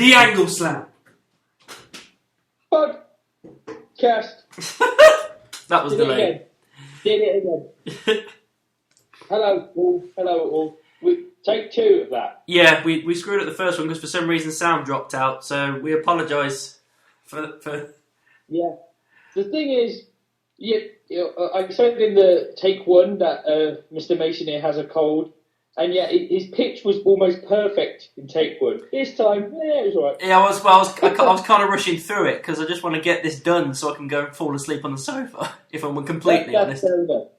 The Angle Slam. Podcast. That was delayed. Did it again. Hello all. We take 2 of that. Yeah, we screwed up the first one because for some reason sound dropped out, so we apologise for. Yeah. The thing is, I said in the take 1 that Mr. Mason here has a cold, and yet his pitch was almost perfect in take 1. This time, it was alright. Yeah, I was kind of rushing through it because I just want to get this done so I can go and fall asleep on the sofa. If I'm completely honest. Fair enough.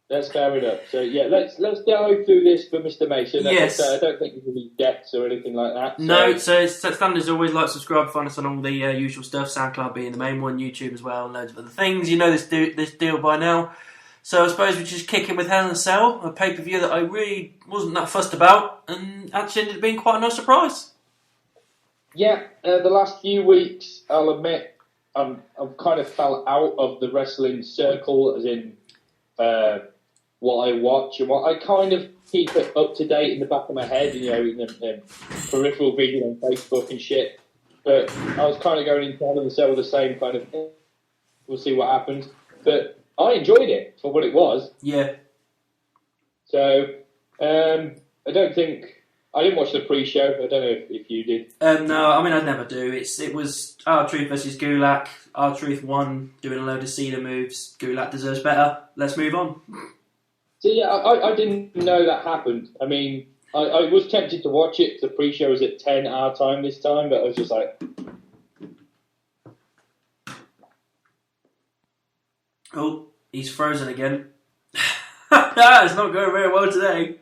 That's fair enough. So yeah, let's dive through this for Mr. Mason. Yes. I don't think there's any deaths or anything like that. So. No, so standard as always, like, subscribe, find us on all the usual stuff, SoundCloud being the main one, YouTube as well, and loads of other things. You know this deal by now. So I suppose we just kick in with Hell in a Cell, a pay-per-view that I really wasn't that fussed about, and actually ended up being quite a nice surprise. Yeah, the last few weeks, I'll admit, I've kind of fell out of the wrestling circle, as in what I watch and what I kind of keep it up to date in the back of my head, in the peripheral vision on Facebook and shit. But I was kind of going into Hell in a Cell with the same kind of, we'll see what happens. But I enjoyed it for what it was. Yeah. So, I didn't watch the pre-show. I don't know if you did. No, I mean, I never do. It was R-Truth versus Gulak. R-Truth won, doing a load of Cena moves. Gulak deserves better. Let's move on. So yeah, I didn't know that happened. I mean, I was tempted to watch it. The pre-show was at 10 our time this time, but I was just like... Oh, he's frozen again. It's not going very well today.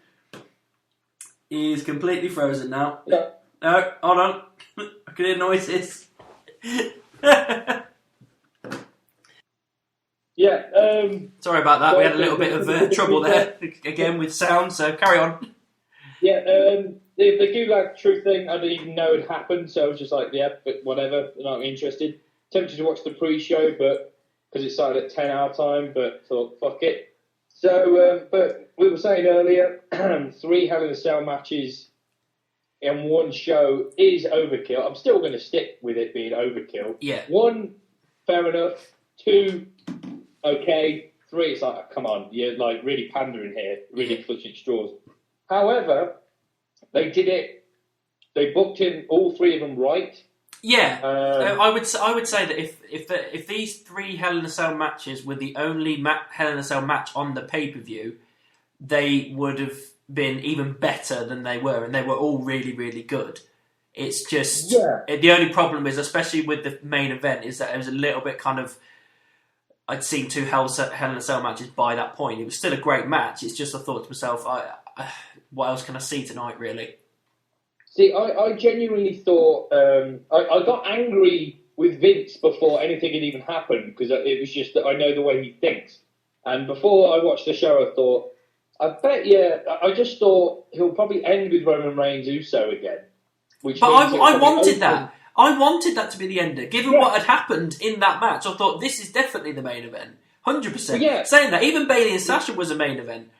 He's completely frozen now. Yeah. No, hold on. I can hear noises. Yeah. Sorry about that. We had a little bit of trouble there again with sound. So carry on. Yeah. The Gulak Truth thing, I didn't even know it happened. So I was just like, yeah, but whatever. Not interested. Tempted to watch the pre-show, but because it started at 10 our time, but thought fuck it. So, but we were saying earlier, 3 Hell in a Cell matches in one show is overkill. I'm still going to stick with it being overkill. Yeah. 1, fair enough. 2, okay. 3, it's like, come on, you're like really pandering here, really clutching straws. However, they did it. They booked in all 3 of them right. Yeah, I would say that if these 3 Hell in a Cell matches were the only Hell in a Cell match on the pay-per-view, they would have been even better than they were, and they were all really, really good. It's just the only problem is, especially with the main event, is that it was a little bit kind of. I'd seen 2 Hell in a Cell matches by that point. It was still a great match. It's just I thought to myself, what else can I see tonight, really? See, I genuinely thought... I got angry with Vince before anything had even happened, because it was just that I know the way he thinks. And before I watched the show, I thought, I just thought he'll probably end with Roman Reigns Uso again. But I wanted that. I wanted that to be the ender. Given what had happened in that match, I thought this is definitely the main event. 100%. Yeah. Saying that, even Bayley and Sasha was a main event.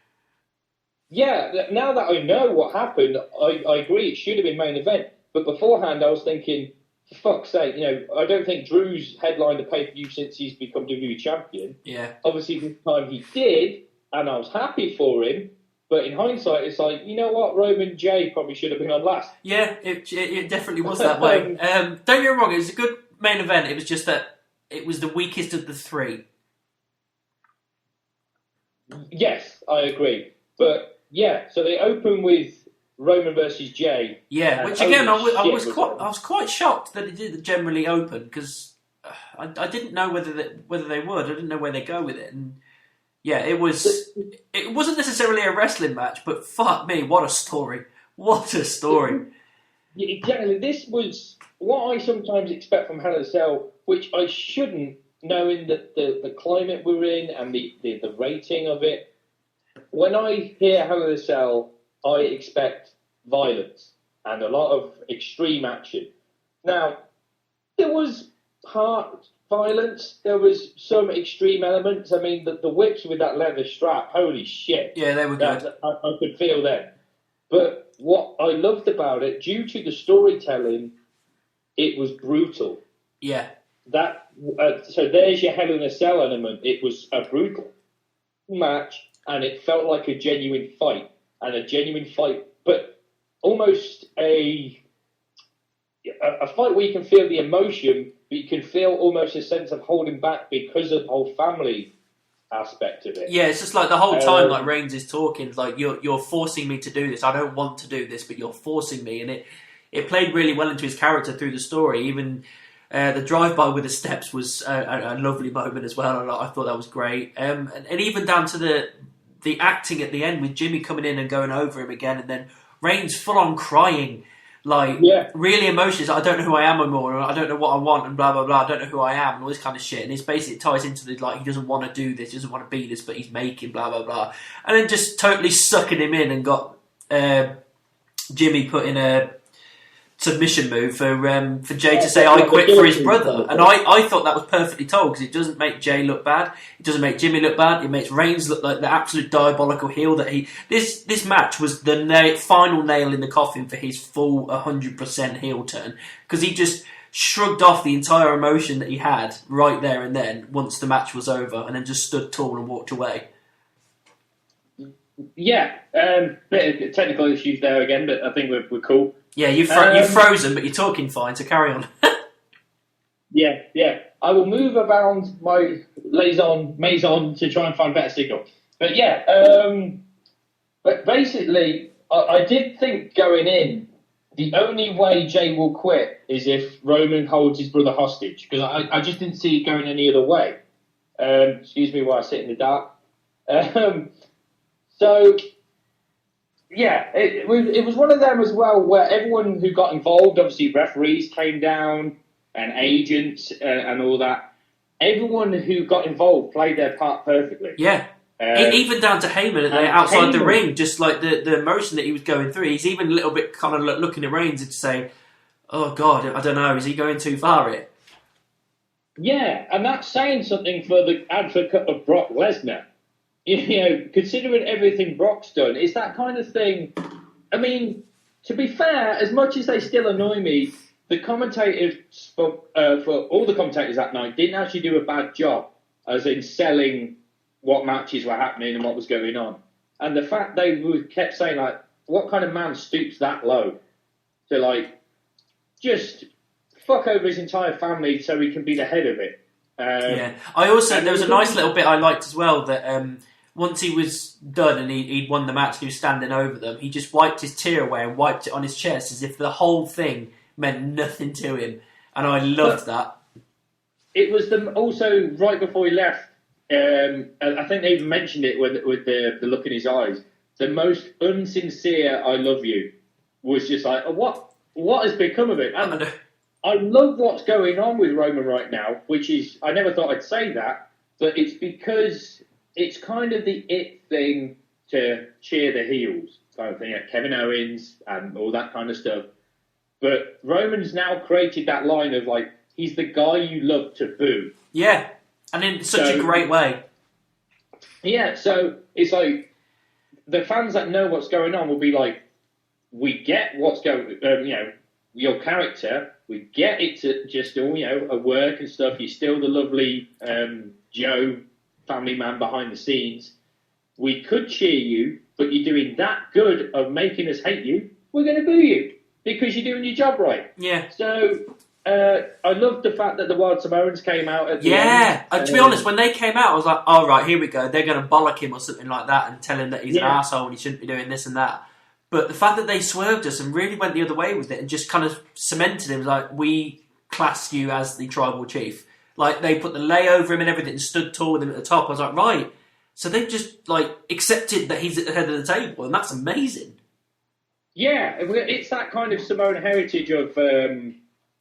Yeah, now that I know what happened, I agree it should have been main event. But beforehand, I was thinking, for fuck's sake, I don't think Drew's headlined the pay-per-view since he's become WWE champion. Yeah. Obviously, this time he did, and I was happy for him. But in hindsight, it's like, you know what, Roman J probably should have been on last. Yeah, it definitely was that way. Don't get me wrong, it was a good main event. It was just that it was the weakest of the 3. Yes, I agree. But yeah, so they open with Roman versus Jay. Yeah, which again, I was quite shocked that it did generally open, because I didn't know whether they would. I didn't know where they go with it, and yeah, it wasn't necessarily a wrestling match, but fuck me, what a story! What a story! Yeah, exactly. This was what I sometimes expect from Hell in a Cell, which I shouldn't, knowing that the climate we're in and the rating of it. When I hear Hell in a Cell, I expect violence and a lot of extreme action. Now, there was part violence, there was some extreme elements. I mean, the whips with that leather strap, holy shit. Yeah, they were good. I could feel them. But what I loved about it, due to the storytelling it was brutal. Yeah. So there's your Hell in a Cell element. It was a brutal match, and it felt like a genuine fight, but almost a fight where you can feel the emotion, but you can feel almost a sense of holding back because of the whole family aspect of it. Yeah, it's just like the whole time, like Reigns is talking, like you're forcing me to do this. I don't want to do this, but you're forcing me, and it played really well into his character through the story. Even the drive-by with the steps was a lovely moment as well. I thought that was great, and even down to the acting at the end with Jimmy coming in and going over him again, and then Reigns full on crying. Like, really emotional. I don't know who I am anymore. I don't know what I want, and blah, blah, blah. I don't know who I am, and all this kind of shit. And it's basically, it ties into the, like, he doesn't want to do this, he doesn't want to be this, but he's making, blah, blah, blah. And then just totally sucking him in and got Jimmy put in a submission move for Jay to say, I quit for his brother. And I thought that was perfectly told, because it doesn't make Jay look bad, it doesn't make Jimmy look bad, it makes Reigns look like the absolute diabolical heel that he... This match was the final nail in the coffin for his full 100% heel turn, because he just shrugged off the entire emotion that he had right there and then once the match was over, and then just stood tall and walked away. Yeah, bit of technical issues there again, but I think we're cool. Yeah, you've frozen, but you're talking fine, so carry on. Yeah. I will move around my maison to try and find better signal. But but basically, I did think going in, the only way Jay will quit is if Roman holds his brother hostage, because I just didn't see it going any other way. Excuse me while I sit in the dark. So... yeah, it was one of them as well where everyone who got involved, obviously referees came down and agents and all that. Everyone who got involved played their part perfectly. Yeah, even down to Heyman outside the ring, just like the emotion that he was going through. He's even a little bit kind of looking at Reigns and saying, "Oh God, I don't know, is he going too far here?" Yeah, and that's saying something for the advocate of Brock Lesnar. You know, considering everything Brock's done, it's that kind of thing. I mean, to be fair, as much as they still annoy me, the commentators for all the commentators that night didn't actually do a bad job, as in selling what matches were happening and what was going on. And the fact they kept saying, like, what kind of man stoops that low to, like, just fuck over his entire family so he can be the head of it. Yeah, I also there was a nice little bit I liked as well that. Once he was done and he'd won the match and he was standing over them, he just wiped his tear away and wiped it on his chest as if the whole thing meant nothing to him. And I loved that. It was also right before he left, I think they even mentioned it with the look in his eyes. The most unsincere I love you was just like, what has become of it? And I love what's going on with Roman right now, which is, I never thought I'd say that, but it's because... it's kind of the it thing to cheer the heels, kind of thing, like Kevin Owens and all that kind of stuff. But Roman's now created that line of, like, he's the guy you love to boo. Yeah, and in such a great way. Yeah, so it's like, the fans that know what's going on will be like, we get what's going your character, we get it to just all, a work and stuff. You're still the lovely Joe family man behind the scenes. We could cheer you, but you're doing that good of making us hate you, we're going to boo you because you're doing your job right. Yeah. So I loved the fact that the Wild Samoans came out at the end. Yeah. To be honest, when they came out, I was like, all right, here we go. They're going to bollock him or something like that and tell him that he's an arsehole and he shouldn't be doing this and that. But the fact that they swerved us and really went the other way with it and just kind of cemented him, like, we class you as the tribal chief. Like, they put the lay over him and everything and stood tall with him at the top. I was like, right. So they've just, like, accepted that he's at the head of the table, and that's amazing. Yeah, it's that kind of Samoan heritage of,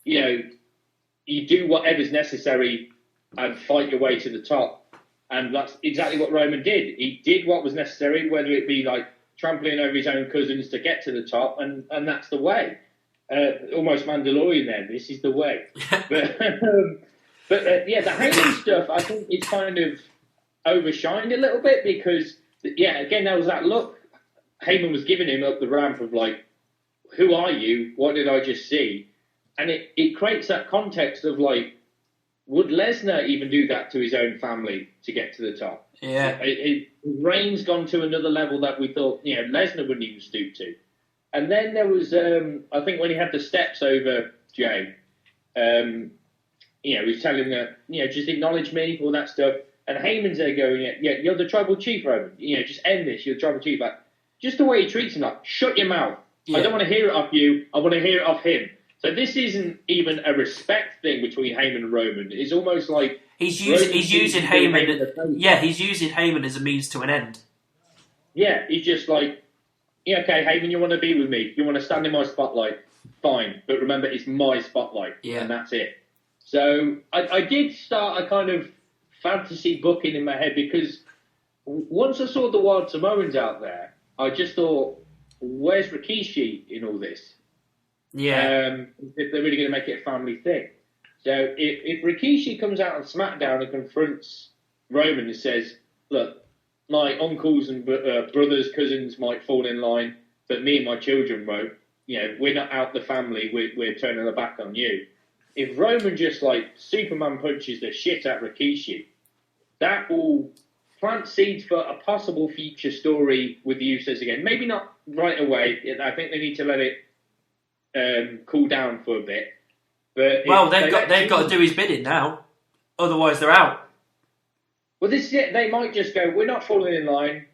you do whatever's necessary and fight your way to the top. And that's exactly what Roman did. He did what was necessary, whether it be, like, trampling over his own cousins to get to the top, and that's the way. Almost Mandalorian then. This is the way. But the Heyman stuff, I think it's kind of overshined a little bit because, again, there was that look Heyman was giving him up the ramp of like, who are you? What did I just see? And it creates that context of like, would Lesnar even do that to his own family to get to the top? Yeah. Reigns gone to another level that we thought, Lesnar wouldn't even stoop to. And then there was, I think when he had the steps over Jay, he was telling her, just acknowledge me, all that stuff. And Heyman's there going, yeah, you're the tribal chief, Roman. Just end this, you're the tribal chief. Like, just the way he treats him, like, shut your mouth. Yeah. I don't want to hear it off you, I want to hear it off him. So this isn't even a respect thing between Heyman and Roman. It's almost like he's using Heyman. Yeah, he's using Heyman as a means to an end. Yeah, he's just like, yeah, okay, Heyman, you want to be with me? You want to stand in my spotlight? Fine, but remember, it's my spotlight, and that's it. So I did start a kind of fantasy booking in my head because once I saw the Wild Samoans out there, I just thought, where's Rikishi in all this? Yeah. If they're really going to make it a family thing. So if Rikishi comes out on SmackDown and confronts Roman and says, look, my uncles and brothers, cousins might fall in line, but me and my children won't. We're not out the family, we're turning our back on you. If Roman just like Superman punches the shit out of Rikishi, that will plant seeds for a possible future story with the Usos again. Maybe not right away. I think they need to let it cool down for a bit. But they've got to do his bidding now, otherwise they're out. Well, this is it. They might just go, we're not falling in line,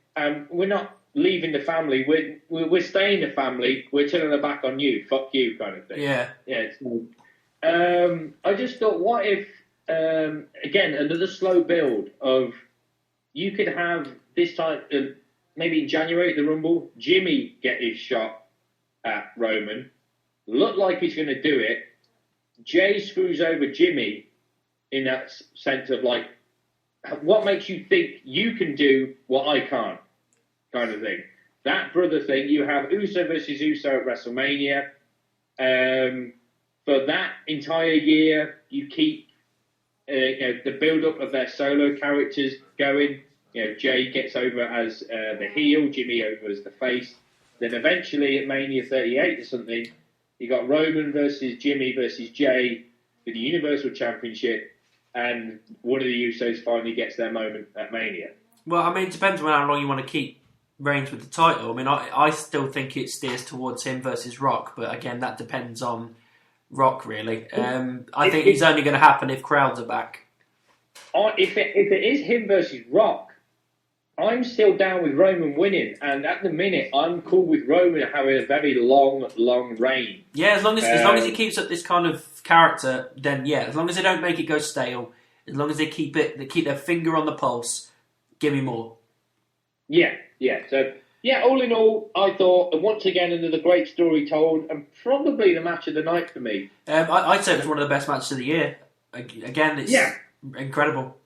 we're not leaving the family, we're staying the family, we're turning our back on you, fuck you, kind of thing. Yeah. I just thought, what if, again, another slow build of, you could have this time, maybe in January at the Rumble, Jimmy get his shot at Roman, look like he's going to do it, Jay screws over Jimmy in that sense of like, what makes you think you can do what I can't, kind of thing. That brother thing, you have Uso versus Uso at WrestleMania. For that entire year, you keep the build-up of their solo characters going. Jay gets over as the heel, Jimmy over as the face. Then eventually at Mania 38 or something, you got Roman versus Jimmy versus Jay for the Universal Championship, and one of the Usos finally gets their moment at Mania. Well, I mean, it depends on how long you want to keep Reigns with the title. I mean, I still think it steers towards him versus Rock, but again, that depends on Rock, really. I think it's only going to happen if crowds are back. If it is him versus Rock, I'm still down with Roman winning, and at the minute, I'm cool with Roman having a very long reign. Yeah, as long as he keeps up this kind of character, then yeah. As long as they don't make it go stale, as long as they keep their finger on the pulse, give me more. Yeah. So yeah, all in all, I thought, and once again, another great story told, and probably the match of the night for me. I'd say it was one of the best matches of the year. Again, it's incredible.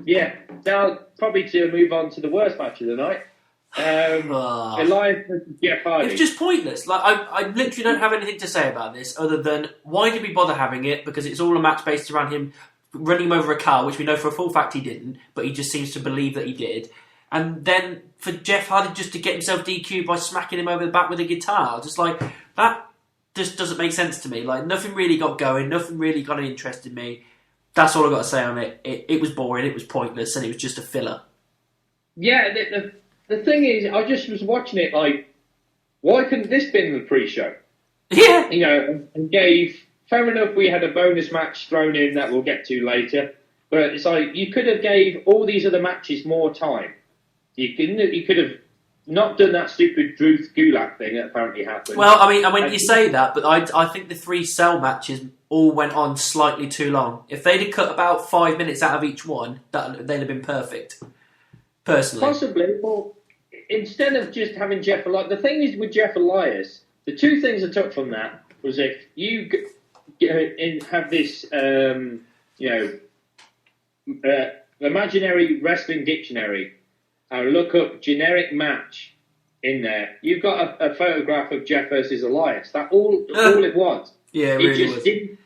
Yeah. Now, probably to move on to the worst match of the night. Elias versus Jeff Hardy. It's just pointless. Like I literally don't have anything to say about this other than why did we bother having it? Because it's all a match based around him running him over a car, which we know for a full fact he didn't, but he just seems to believe that he did. And then for Jeff Hardy just to get himself DQ'd by smacking him over the back with a guitar, just like that just doesn't make sense to me. Like nothing really got going, nothing really got interested me. That's all I got to say on it. It was boring, it was pointless, and it was just a filler. Yeah, the thing is, I just was watching it like, why couldn't this be in the pre-show? Yeah. And gave, fair enough, we had a bonus match thrown in that we'll get to later, but it's like, you could have gave all these other matches more time. You could have not done that stupid Ruth Gulak thing that apparently happened. Well, I mean, you say that, but I think the 3 cell matches all went on slightly too long. If they'd have cut about 5 minutes out of each one, they'd have been perfect. Personally. Possibly. Well, instead of just having Jeff Elias... The thing is with Jeff Elias, the 2 things I took from that was if you have this, imaginary wrestling dictionary and look up generic match in there, you've got a photograph of Jeff versus Elias. That's all it was. Yeah, it really was. Didn't.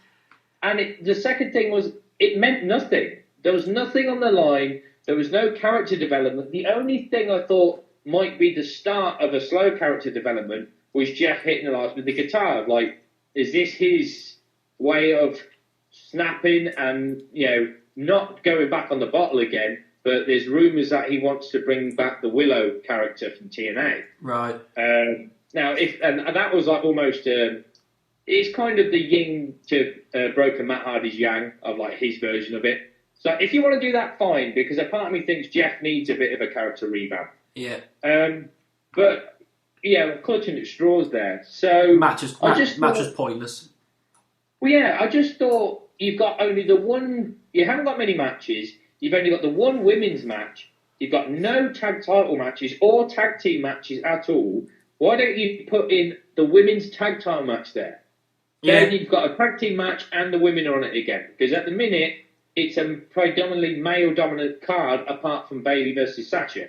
And the second thing was, it meant nothing. There was nothing on the line. There was no character development. The only thing I thought might be the start of a slow character development was Jeff hitting Elias with the guitar. Like, is this his way of snapping and, not going back on the bottle again. But there's rumours that he wants to bring back the Willow character from TNA. Right. Now, and that was like almost, it's kind of the yin to Broken Matt Hardy's yang of like his version of it. So if you want to do that, fine, because a part of me thinks Jeff needs a bit of a character revamp. Yeah. But yeah, clutching at straws there. So match was pointless. Well, yeah, I just thought you've got only the one. You haven't got many matches. You've only got the one women's match. You've got no tag title matches or tag team matches at all. Why don't you put in the women's tag title match there? Yeah. Then you've got a tag team match and the women are on it again. Because at the minute, it's a predominantly male-dominant card apart from Bayley versus Sasha.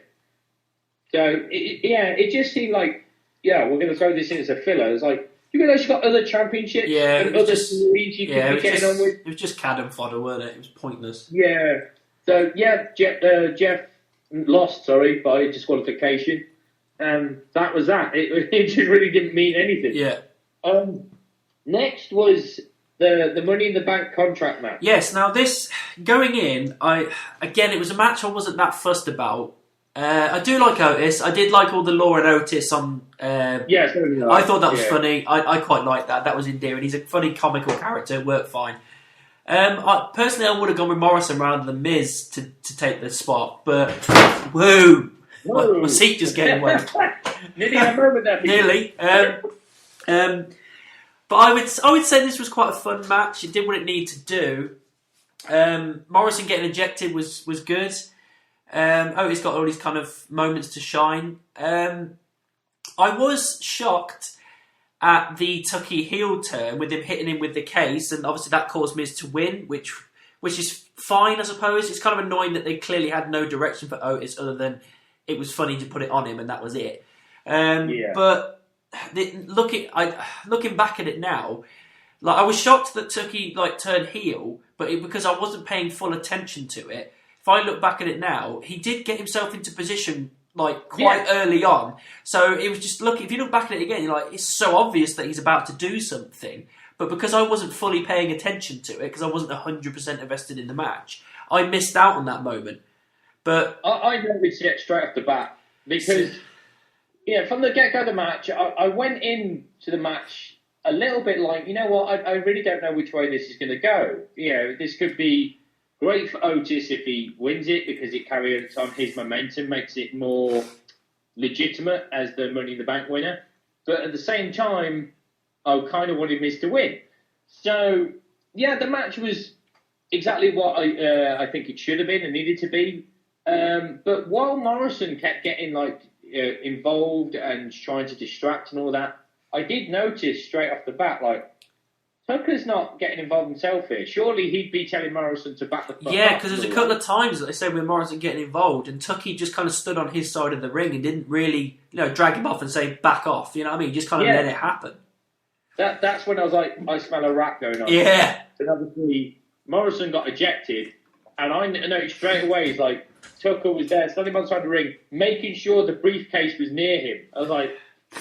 So, it just seemed like, we're going to throw this in as a filler. It's like, you realise you've got other championships and other series you could be getting on with? It was just cadden fodder, weren't it? It was pointless. Yeah. So, Jeff lost, by disqualification. And that was that. It just really didn't mean anything. Yeah. Next was the Money in the Bank contract match. Yes, now this, going in, it was a match I wasn't that fussed about. I do like Otis. I did like all the Law and Otis on... yes, I thought that was funny. I quite liked that. That was endearing. He's a funny, comical character. It worked fine. Personally, I would have gone with Morrison rather than Miz to take the spot, but... Whoa! My seat just gave away. Nearly a moment there. Nearly. But I would say this was quite a fun match. It did what it needed to do. Morrison getting ejected was good. He's got all these kind of moments to shine. I was shocked at the Tucky heel turn with him hitting him with the case, and obviously that caused Miz to win, which is fine, I suppose. It's kind of annoying that they clearly had no direction for Otis other than it was funny to put it on him, and that was it. But looking back at it now, I was shocked that Tucky turned heel, but because I wasn't paying full attention to it. If I look back at it now, he did get himself into position quite early on. So it was just if you look back at it again, it's so obvious that he's about to do something. But because I wasn't fully paying attention to it, because I wasn't 100% invested in the match, I missed out on that moment. But I noticed it straight off the bat because from the get-go of the match, I went into the match a little bit like, you know what, I really don't know which way this is going to go. This could be great for Otis if he wins it because it carries on his momentum, makes it more legitimate as the Money in the Bank winner. But at the same time, I kind of wanted Miz to win. So, the match was exactly what I think it should have been and needed to be. But while Morrison kept getting involved and trying to distract and all that, I did notice straight off the bat, Tucker's not getting involved himself here. Surely he'd be telling Morrison to back the fuck up. Yeah, because there's a couple of times that they said with Morrison getting involved, and Tucky just kind of stood on his side of the ring and didn't really, drag him off and say back off. You know what I mean? Just kind of let it happen. That's when I was like, I smell a rat going on. Yeah. And obviously Morrison got ejected, and I noticed straight away he's like, Tucker was there, standing by the side of the ring, making sure the briefcase was near him. I was like,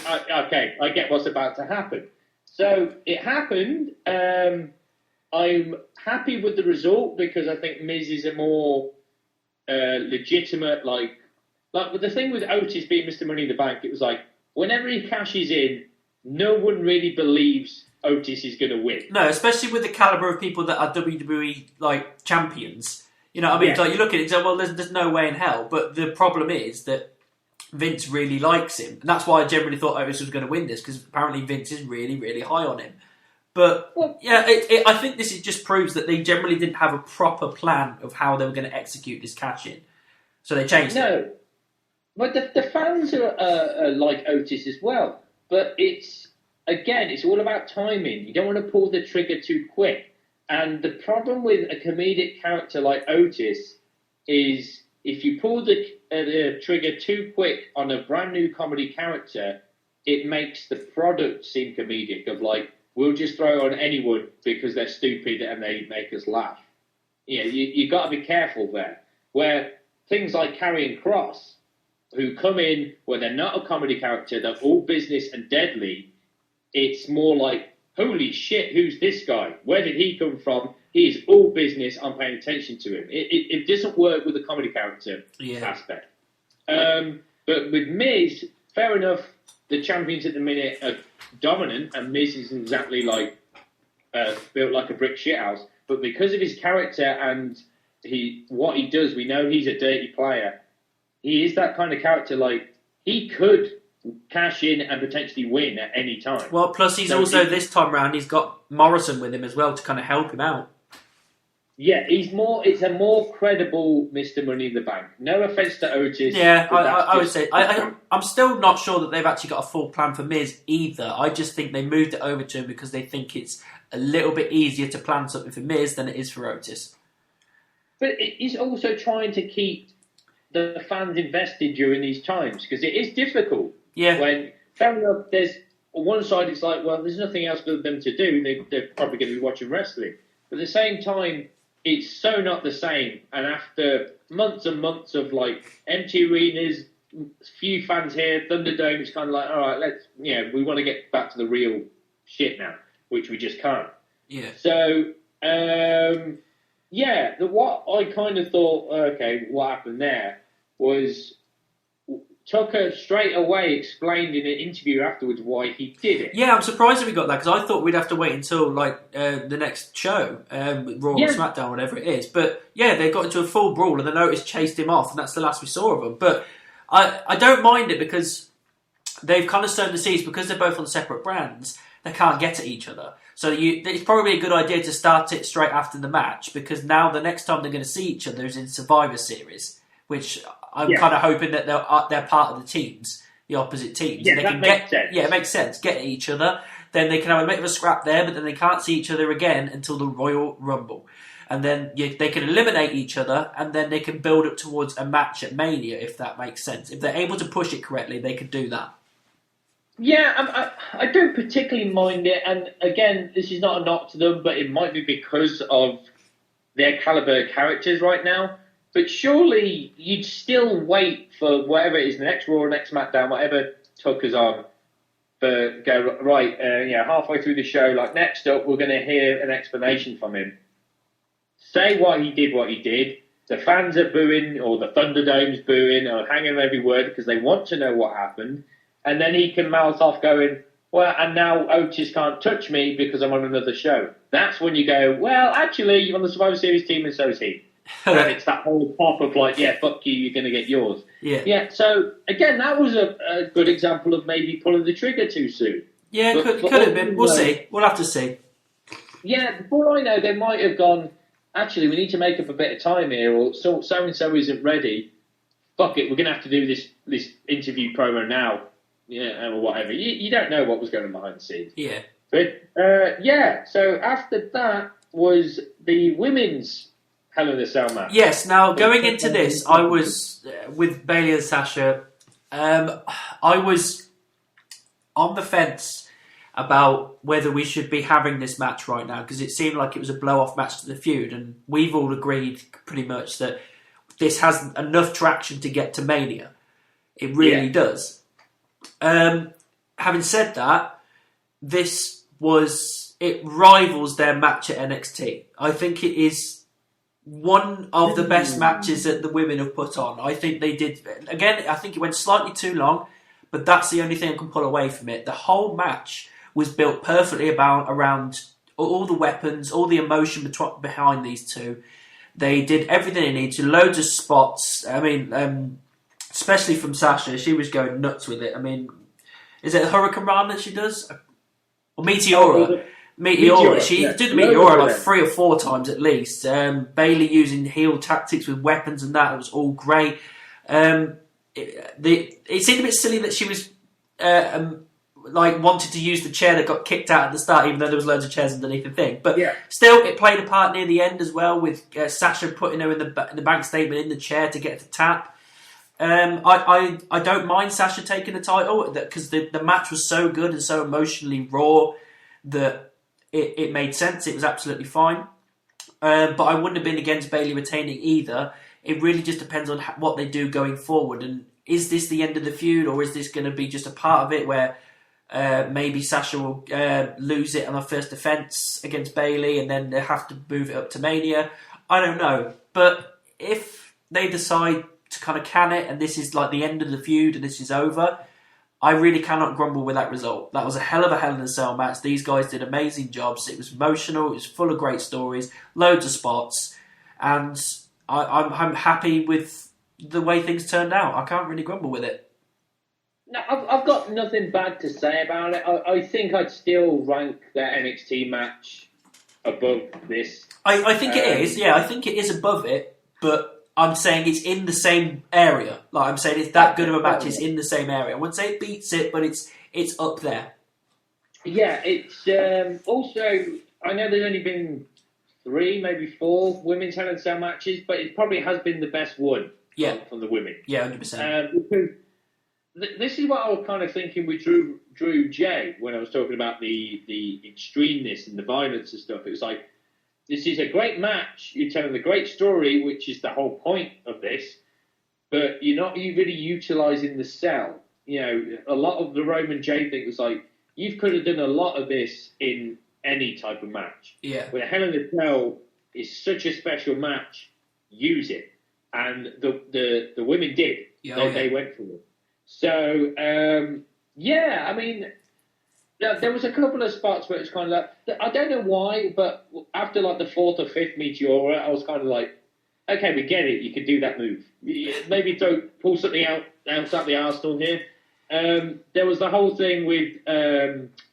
okay, I get what's about to happen. So it happened. I'm happy with the result because I think Miz is a more legitimate, but the thing with Otis being Mr. Money in the Bank, it was whenever he cashes in, no one really believes Otis is going to win. No, especially with the caliber of people that are WWE champions. You know what I mean? You look at it and say, well, there's no way in hell. But the problem is that Vince really likes him. And that's why I generally thought Otis was going to win this, because apparently Vince is really, really high on him. But, I think this just proves that they generally didn't have a proper plan of how they were going to execute this cash-in. So they changed it. No. But the fans are like Otis as well. But it's all about timing. You don't want to pull the trigger too quick. And the problem with a comedic character like Otis is if you pull the trigger too quick on a brand new comedy character, it makes the product seem comedic of we'll just throw on anyone because they're stupid and they make us laugh. You got to be careful there. Where things like Karrion Kross, who come in where they're not a comedy character, they're all business and deadly, it's more like holy shit, who's this guy? Where did he come from? He is all business. I'm paying attention to him. It doesn't work with the comedy character aspect. But with Miz, fair enough, the champions at the minute are dominant, and Miz is exactly like built like a brick shithouse. But because of his character and what he does, we know he's a dirty player. He is that kind of character. Like, he could cash in and potentially win at any time. Well, plus he's this time round, he's got Morrison with him as well to kind of help him out. Yeah, it's a more credible Mr. Money in the Bank. No offence to Otis. Yeah, I would say. I'm still not sure that they've actually got a full plan for Miz either. I just think they moved it over to him because they think it's a little bit easier to plan something for Miz than it is for Otis. But he's also trying to keep the fans invested during these times, because it is difficult. Yeah. When, fair enough, there's on one side it's like, well, there's nothing else for them to do. They're probably going to be watching wrestling. But at the same time, it's so not the same. And after months and months of like empty arenas, few fans here, Thunderdome, it's kind of like, all right, we want to get back to the real shit now, which we just can't. Yeah. So, what I kind of thought, okay, what happened there was Tucker straight away explained in an interview afterwards why he did it. Yeah, I'm surprised that we got that, because I thought we'd have to wait until the next show, Raw or SmackDown, whatever it is. But yeah, they got into a full brawl and then Otis chased him off, and that's the last we saw of them. But I don't mind it, because they've kind of sown the seeds, because they're both on separate brands, they can't get at each other. So it's probably a good idea to start it straight after the match, because now the next time they're going to see each other is in Survivor Series, which I'm kind of hoping that they're part of the teams, the opposite teams. Yeah, and they that can makes sense. Yeah, it makes sense. Get at each other, then they can have a bit of a scrap there, but then they can't see each other again until the Royal Rumble. And then they can eliminate each other, and then they can build up towards a match at Mania, if that makes sense. If they're able to push it correctly, they could do that. Yeah, I don't particularly mind it, and again, this is not a knock to them, but it might be because of their caliber characters right now. But surely you'd still wait for whatever it is, the next Raw, next SmackDown, whatever Tucker's on, halfway through the show, like, next up, we're going to hear an explanation from him. Say what he did. The fans are booing, or the Thunderdome's booing, or hanging on every word because they want to know what happened. And then he can mouth off going, well, and now Otis can't touch me because I'm on another show. That's when you go, well, actually, you're on the Survivor Series team and so is he. And it's that whole pop of like, yeah, fuck you, you're going to get yours. Yeah. So, again, that was a good example of maybe pulling the trigger too soon. Yeah, could have been. We'll see. We'll have to see. Yeah, before I know, they might have gone, actually, we need to make up a bit of time here, or so-and-so isn't ready. Fuck it, we're going to have to do this interview promo now. Yeah, or whatever. You don't know what was going on behind the scenes. Yeah. But, so after that was the women's Hell in a Cell match. Yes, now going into this, I was, with Bayley and Sasha, I was on the fence about whether we should be having this match right now, because it seemed like it was a blow-off match to the feud, and we've all agreed pretty much that this has enough traction to get to Mania. It really does. Having said that, it rivals their match at NXT. I think it is one of the best matches that the women have put on. I think they did. Again, I think it went slightly too long, but that's the only thing I can pull away from it. The whole match was built perfectly around all the weapons, all the emotion behind these two. They did everything they needed to, loads of spots. I mean, especially from Sasha, she was going nuts with it. I mean, is it a Hurricane Run that she does? Or Meteora? Meteora. She did the Meteora like 3 or 4 times at least. Bayley using heel tactics with weapons and that. It was all great. It seemed a bit silly that she was wanted to use the chair that got kicked out at the start, even though there was loads of chairs underneath the thing. But still, it played a part near the end as well, with Sasha putting her in the bank statement in the chair to get the tap. I don't mind Sasha taking the title, because the match was so good and so emotionally raw that it made sense. It was absolutely fine. But I wouldn't have been against Bayley retaining either. It really just depends on what they do going forward. And is this the end of the feud, or is this going to be just a part of it where Maybe Sasha will lose it on her first defence against Bayley, and then they have to move it up to Mania. I don't know, but if they decide to kind of can it, and this is like the end of the feud, and this is over, I really cannot grumble with that result. That was a hell of a Hell in a Cell match. These guys did amazing jobs. It was emotional. It was full of great stories, loads of spots, and I'm happy with the way things turned out. I can't really grumble with it. No, I've got nothing bad to say about it. I think I'd still rank that NXT match above this. I think it is. Yeah, I think it is above it, but I'm saying it's in the same area. Like I'm saying, it's that good of a match. It's in the same area. I wouldn't say it beats it, but it's up there. Yeah, it's also. I know there's only been 3, maybe 4 women's Hell in a Cell matches, but it probably has been the best one. Yeah, from the women. Yeah, 100%. Because this is what I was kind of thinking with Drew J when I was talking about the extremeness and the violence and stuff. It was like, this is a great match. You're telling a great story, which is the whole point of this, but you're not really utilising the cell. You know, a lot of the Roman J thing was like, you could have done a lot of this in any type of match. Yeah. But Hell in a Cell is such a special match. Use it. And the women did. Yeah, they went for it. So, I mean, there was a couple of spots where it's kind of like, I don't know why, but after like the 4th or 5th Meteora, I was kind of like, okay, we get it. You could do that move. Maybe pull something outside the arsenal here. There was the whole thing with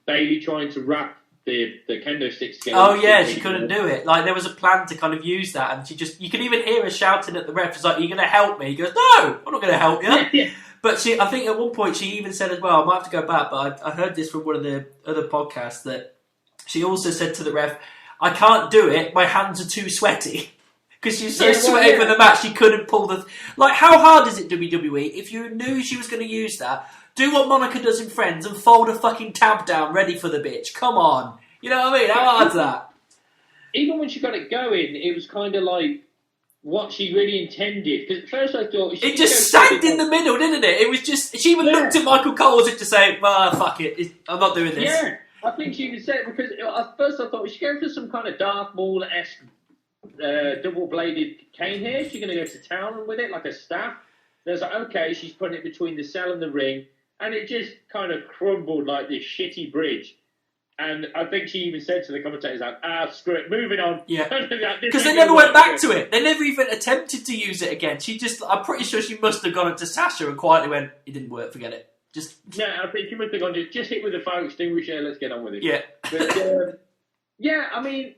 Bayley trying to wrap the kendo sticks together. Oh yeah, she couldn't do it. Like there was a plan to kind of use that, and you could even hear her shouting at the ref. It's like, "Are you going to help me?" He goes, "No, I'm not going to help you." Yeah. But I think at one point she even said as well, I might have to go back, but I heard this from one of the other podcasts, that she also said to the ref, "I can't do it, my hands are too sweaty." Because she's so sweaty for the match, she couldn't pull the... Like, how hard is it, WWE, if you knew she was going to use that, do what Monica does in Friends and fold a fucking tab down ready for the bitch? Come on. You know what I mean? How hard's that? Even when she got it going, it was kind of like what she really intended. Because at first I thought... It just sagged in the middle, didn't it? It was just... She even looked at Michael Cole as if to say, well, fuck it, I'm not doing this. Yeah, I think she even said it because at first I thought, was she going for some kind of Darth Maul-esque double-bladed cane here? Is she going to go to town with it like a staff? There's like, okay, she's putting it between the cell and the ring, and it just kind of crumbled like this shitty bridge. And I think she even said to the commentators, like, screw it, moving on. Yeah. Because they never went back to it. They never even attempted to use it again. I'm pretty sure she must have gone up to Sasha and quietly went, it didn't work, forget it. Yeah, I think she must have gone, just hit with the fire extinguisher, let's get on with it. Yeah. But, I mean,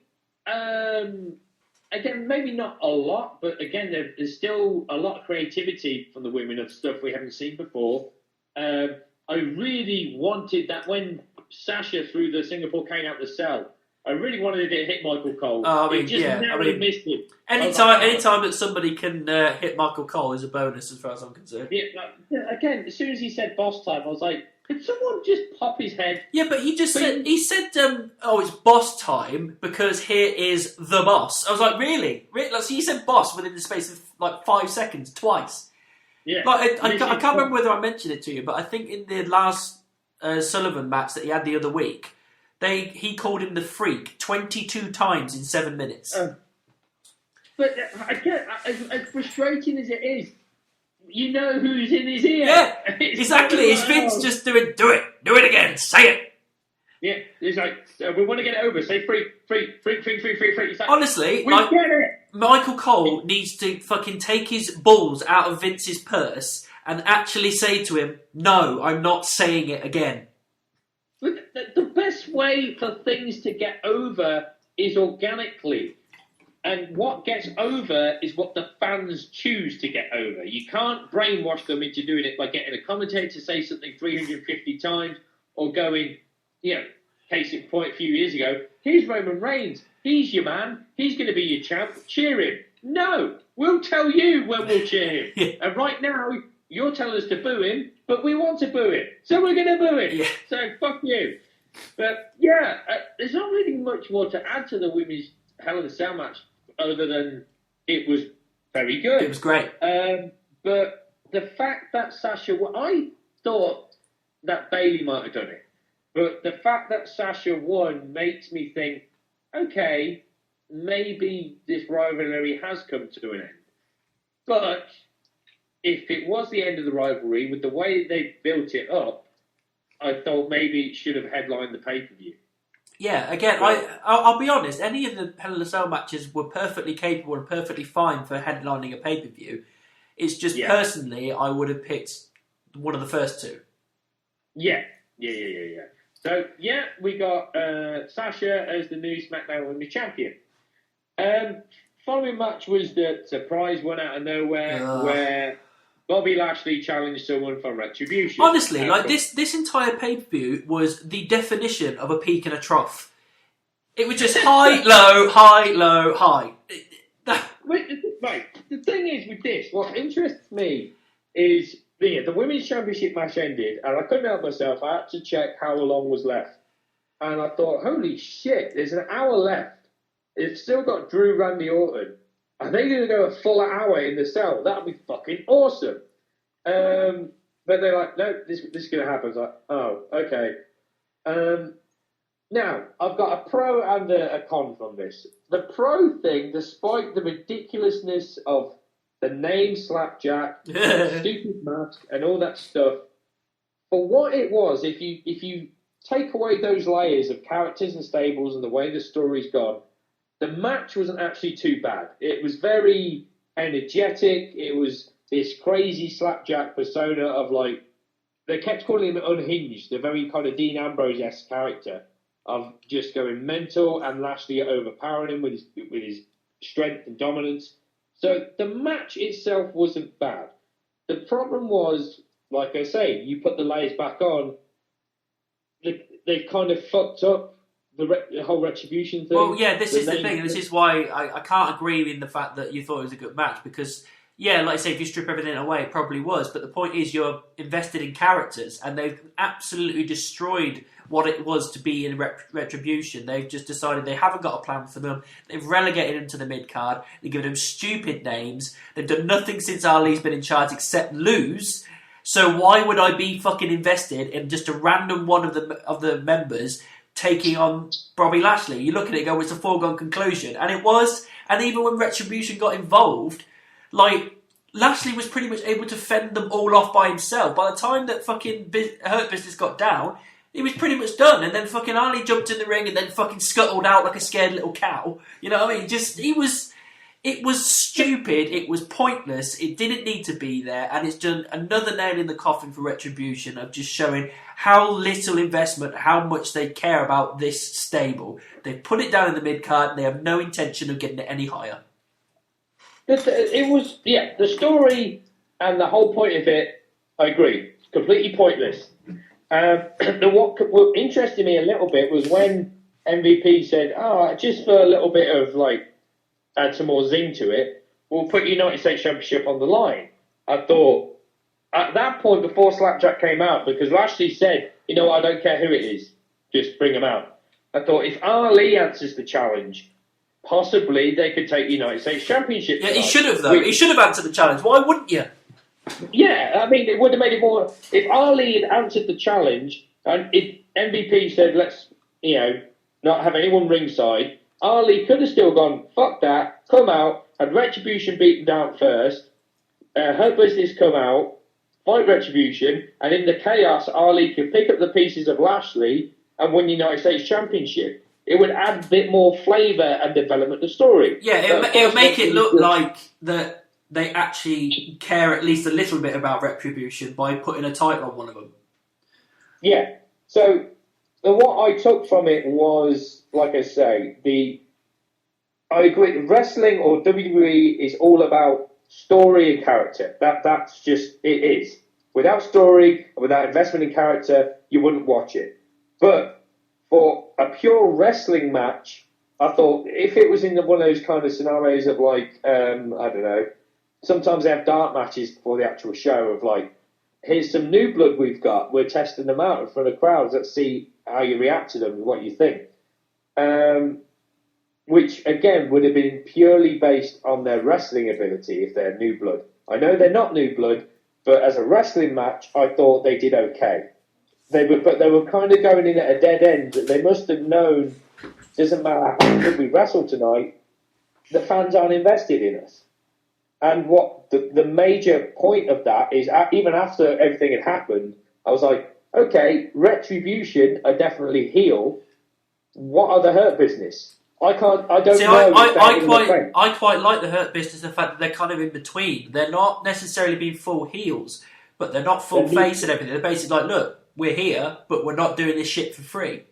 again, maybe not a lot, but again, there's still a lot of creativity from the women of stuff we haven't seen before. I really wanted that when Sasha threw the Singapore cane out the cell, I really wanted it to hit Michael Cole. It just narrowly missed it. Anytime that somebody can hit Michael Cole is a bonus as far as I'm concerned. Yeah, again, as soon as he said boss time, I was like, could someone just pop his head? Yeah, but he said, it's boss time because here is the boss. I was like, really? Like, so he said boss within the space of like 5 seconds, twice. Yeah. Like, I can't remember whether I mentioned it to you, but I think in the last Sullivan match that he had the other week, he called him the Freak 22 times in 7 minutes. But again, as frustrating as it is, you know who's in his ear. Yeah, exactly. His Vince just do it again, say it. Yeah, he's like, we want to get it over. Say freak. Like, honestly, we get it. Michael Cole needs to fucking take his balls out of Vince's purse and actually say to him, no, I'm not saying it again. But the best way for things to get over is organically. And what gets over is what the fans choose to get over. You can't brainwash them into doing it by getting a commentator to say something 350 times or going, case in point a few years ago, here's Roman Reigns. He's your man. He's going to be your champ. Cheer him. No, we'll tell you when we'll cheer him. Yeah. And right now, you're telling us to boo him, but we want to boo him. So we're going to boo him. Yeah. So fuck you. But there's not really much more to add to the women's Hell in a Cell match other than it was very good. It was great. But the fact that Sasha... I thought that Bayley might have done it. But the fact that Sasha won makes me think, okay, maybe this rivalry has come to an end. But if it was the end of the rivalry, with the way they built it up, I thought maybe it should have headlined the pay-per-view. Yeah, again, I'll be honest, any of the Hell in a Cell matches were perfectly capable and perfectly fine for headlining a pay-per-view. It's just, personally, I would have picked one of the first two. Yeah. So, we got Sasha as the new Smackdown Women's Champion. Following match was the surprise one out of nowhere where Bobby Lashley challenged someone for Retribution. Honestly, this entire pay-per-view was the definition of a peak and a trough. It was just high, low, high, low, high. Right, the thing is with this, what interests me is the Women's Championship match ended, and I couldn't help myself. I had to check how long was left. And I thought, holy shit, there's an hour left. It's still got Drew, Randy Orton. Are they going to go a full hour in the cell? That would be fucking awesome. But they're like, no, this is going to happen. It's like, oh, okay. Now, I've got a pro and a con from this. The pro thing, despite the ridiculousness of the name Slapjack, stupid mask, and all that stuff, for what it was, if you take away those layers of characters and stables and the way the story's gone, the match wasn't actually too bad. It was very energetic. It was this crazy Slapjack persona of they kept calling him unhinged, the very kind of Dean Ambrose-esque character of just going mental and Lashley overpowering him with his strength and dominance. So the match itself wasn't bad. The problem was, like I say, you put the layers back on, they've kind of fucked up the whole Retribution thing. Well, yeah, this is the thing. This is why I can't agree in the fact that you thought it was a good match, because, yeah, like I say, if you strip everything away, it probably was. But the point is you're invested in characters, and they've absolutely destroyed what it was to be in Retribution. They've just decided they haven't got a plan for them. They've relegated them to the mid-card. They've given them stupid names. They've done nothing since Ali's been in charge except lose. So why would I be fucking invested in just a random one of the members taking on Bobby Lashley? You look at it and go, it's a foregone conclusion. And it was. And even when Retribution got involved, Lashley was pretty much able to fend them all off by himself. By the time that fucking Hurt Business got down, he was pretty much done. And then fucking Ali jumped in the ring and then fucking scuttled out like a scared little cow. You know what I mean? It was stupid. It was pointless. It didn't need to be there. And it's done another nail in the coffin for Retribution of just showing how little investment, how much they care about this stable. They've put it down in the mid-card and they have no intention of getting it any higher. It was, the story and the whole point of it, I agree, completely pointless. What interested me a little bit was when MVP said, just for a little bit of, add some more zing to it, we'll put United States Championship on the line. I thought, at that point, before Slapjack came out, because Lashley said, I don't care who it is, just bring him out. I thought, if Ali answers the challenge, possibly they could take United States Championship. Yeah, he should have, though. He should have answered the challenge. Why wouldn't you? Yeah, I mean, it would have made it more... If Ali had answered the challenge, and if MVP said, let's, not have anyone ringside, Ali could have still gone, fuck that, come out, had Retribution beat him down first, Hurt Business come out, fight Retribution, and in the chaos, Ali could pick up the pieces of Lashley and win the United States Championship. It would add a bit more flavour and development to the story. Yeah, it'll make it look like that they actually care at least a little bit about Retribution by putting a title on one of them. Yeah, so what I took from it was, like I say, I agree, wrestling or WWE is all about story and character. That's just, it is. Without story and without investment in character, you wouldn't watch it. But for a pure wrestling match, I thought if it was in one of those kind of scenarios of I don't know, sometimes they have dark matches before the actual show of here's some new blood we've got, we're testing them out in front of crowds, let's see how you react to them and what you think. Which, again, would have been purely based on their wrestling ability if they're new blood. I know they're not new blood, but as a wrestling match, I thought they did okay. they were kind of going in at a dead end. They must have known, doesn't matter how good we wrestle tonight, the fans aren't invested in us. And what the major point of that is, even after everything had happened, I was like, okay, Retribution are definitely heel. What are the Hurt Business? I don't know. I quite like the Hurt Business, the fact that they're kind of in between. They're not necessarily being full heels, but they're not full face and everything. They're basically like, look, we're here, but we're not doing this shit for free.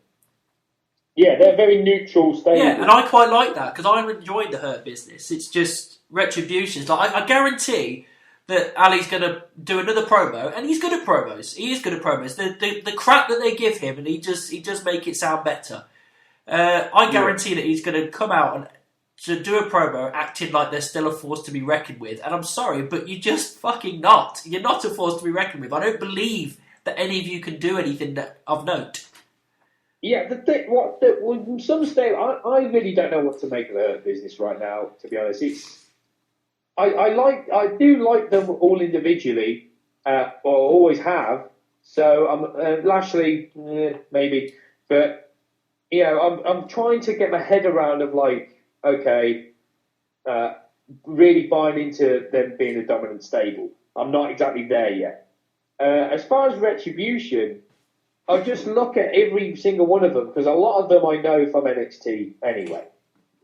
Yeah, they're very neutral stable. Yeah, and I quite like that, because I enjoyed the Hurt Business. It's just Retribution. Like, I guarantee that Ali's going to do another promo, and he's good at promos. He is good at promos. The crap that they give him, and he does make it sound better. I guarantee that he's going to come out and to do a promo acting like they're still a force to be reckoned with. And I'm sorry, but you're just fucking not. You're not a force to be reckoned with. I don't believe that any of you can do anything of note. Yeah, some state, I really don't know what to make of the Hurt Business right now. To be honest, I do like them all individually, or always have. So Lashley, maybe, but. You know, I'm trying to get my head around of like, okay, really buying into them being a dominant stable. I'm not exactly there yet. As far as Retribution, I just look at every single one of them, because a lot of them I know from NXT anyway.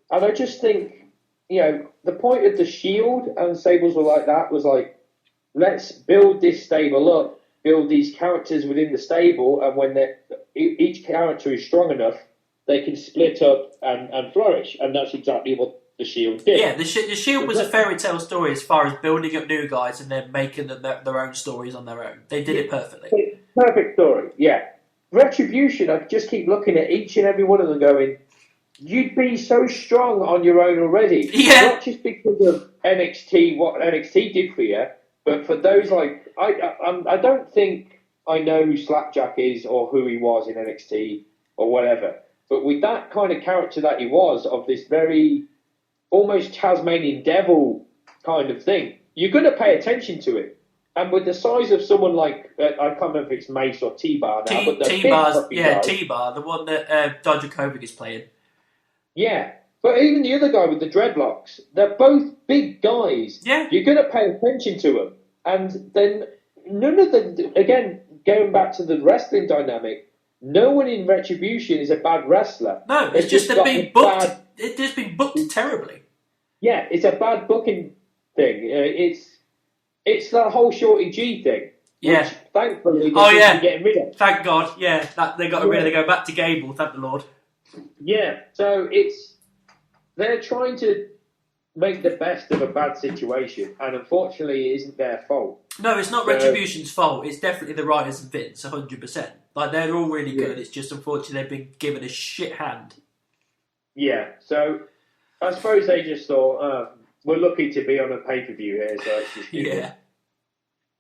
And I just think, you know, the point of the Shield and Stables were like that was like, let's build this stable up, build these characters within the stable, and when each character is strong enough, they can split up and flourish. And that's exactly what the Shield did. Yeah, the Shield was a fairy tale story as far as building up new guys and then making their own stories on their own. They did it perfectly. Perfect story, yeah. Retribution, I just keep looking at each and every one of them going, you'd be so strong on your own already. Yeah. Not just because of NXT, what NXT did for you, but for those like... I don't think I know who Slapjack is or who he was in NXT or whatever. But with that kind of character that he was, of this very almost Tasmanian devil kind of thing, you're going to pay attention to it. And with the size of someone like, I can't remember if it's Mace or T-Bar now, but T-Bar, the one that Dijakovic is playing. Yeah, but even the other guy with the dreadlocks, they're both big guys. Yeah. You're going to pay attention to them. And then none of them, again, going back to the wrestling dynamic, no one in Retribution is a bad wrestler. No, it's just they've been booked. It's just been booked terribly. Yeah, it's a bad booking thing. It's that whole Shorty G thing. Yeah. Which, thankfully, they're getting rid of. Thank God. Yeah, they got rid of. They go back to Gable. Thank the Lord. Yeah. So they're trying to make the best of a bad situation, and unfortunately, it isn't their fault. No, it's not Retribution's fault. It's definitely the writers and Vince, 100%. Like, they're all really good. It's just, unfortunately, they've been given a shit hand. Yeah, so I suppose they just thought, we're lucky to be on a pay-per-view here, so it's just... Yeah.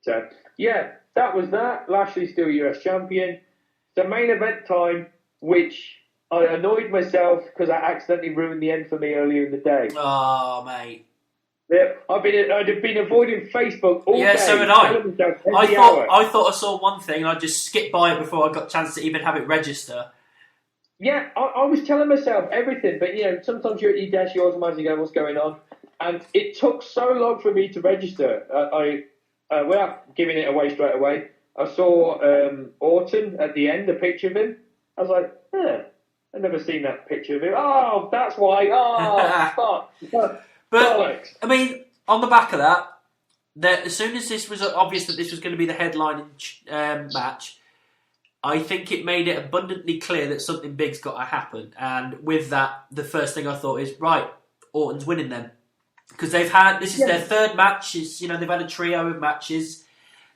So, yeah, that was that. Lashley's still US champion. The main event time, which I annoyed myself because I accidentally ruined the end for me earlier in the day. Oh, mate. Yeah, I'd have been avoiding Facebook all day. Yeah, so had I. I thought I saw one thing and I just skipped by it before I got a chance to even have it register. Yeah, I was telling myself everything, but you know, sometimes you're at your desk, you automatically go, what's going on? And it took so long for me to register. Without giving it away straight away, I saw Orton at the end, a picture of him. I was like, I've never seen that picture of him. Oh, that's why. Oh, fuck. But, I mean, on the back of that, as soon as this was obvious that this was going to be the headline match, I think it made it abundantly clear that something big's got to happen. And with that, the first thing I thought is, right, Orton's winning then. Because this is their third match. They've had a trio of matches.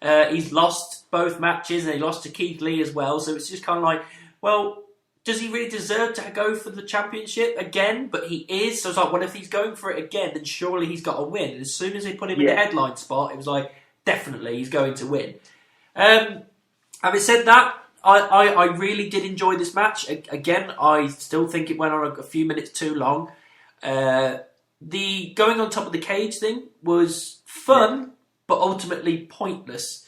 He's lost both matches, and he lost to Keith Lee as well. So it's just kind of like, well, does he really deserve to go for the championship again? But he is. So it's like, well, if he's going for it again, then surely he's got to win. And as soon as they put him in the headline spot, it was like, definitely he's going to win. Having said that, I really did enjoy this match. Again, I still think it went on a few minutes too long. The going on top of the cage thing was fun, but ultimately pointless.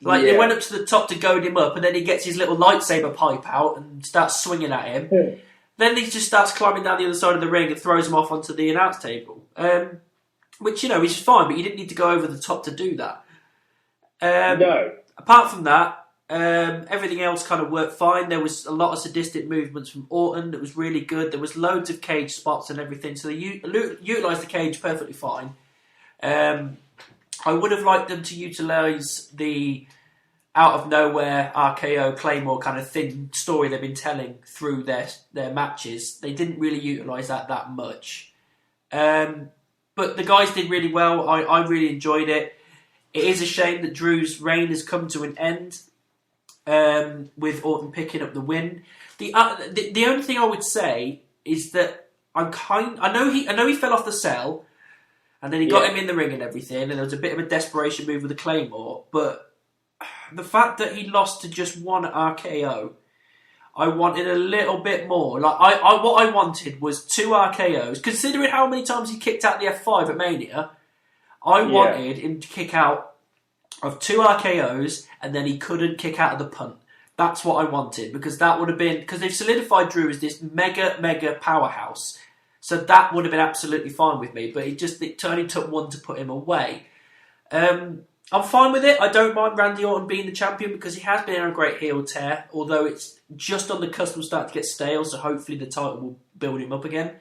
Like, they went up to the top to goad him up, and then he gets his little lightsaber pipe out and starts swinging at him. Yeah. Then he just starts climbing down the other side of the ring and throws him off onto the announce table. Which, is fine, but you didn't need to go over the top to do that. No. Apart from that, everything else kind of worked fine. There was a lot of sadistic movements from Orton that was really good. There was loads of cage spots and everything, so they utilised the cage perfectly fine. I would have liked them to utilise the out-of-nowhere RKO Claymore kind of thin story they've been telling through their matches. They didn't really utilise that much. But the guys did really well. I really enjoyed it. It is a shame that Drew's reign has come to an end with Orton picking up the win. The only thing I would say is that I know he fell off the cell, and then he got him in the ring and everything, and there was a bit of a desperation move with the Claymore, but the fact that he lost to just one RKO, I wanted a little bit more. Like what I wanted was 2 RKOs. Considering how many times he kicked out the F5 at Mania, I wanted him to kick out of 2 RKOs, and then he couldn't kick out of the punt. That's what I wanted, because that would have been, because they've solidified Drew as this mega powerhouse. So that would have been absolutely fine with me, but it only took one to put him away. I'm fine with it. I don't mind Randy Orton being the champion because he has been on a great heel tear, although it's just on the cusp of starting to get stale, so hopefully the title will build him up again.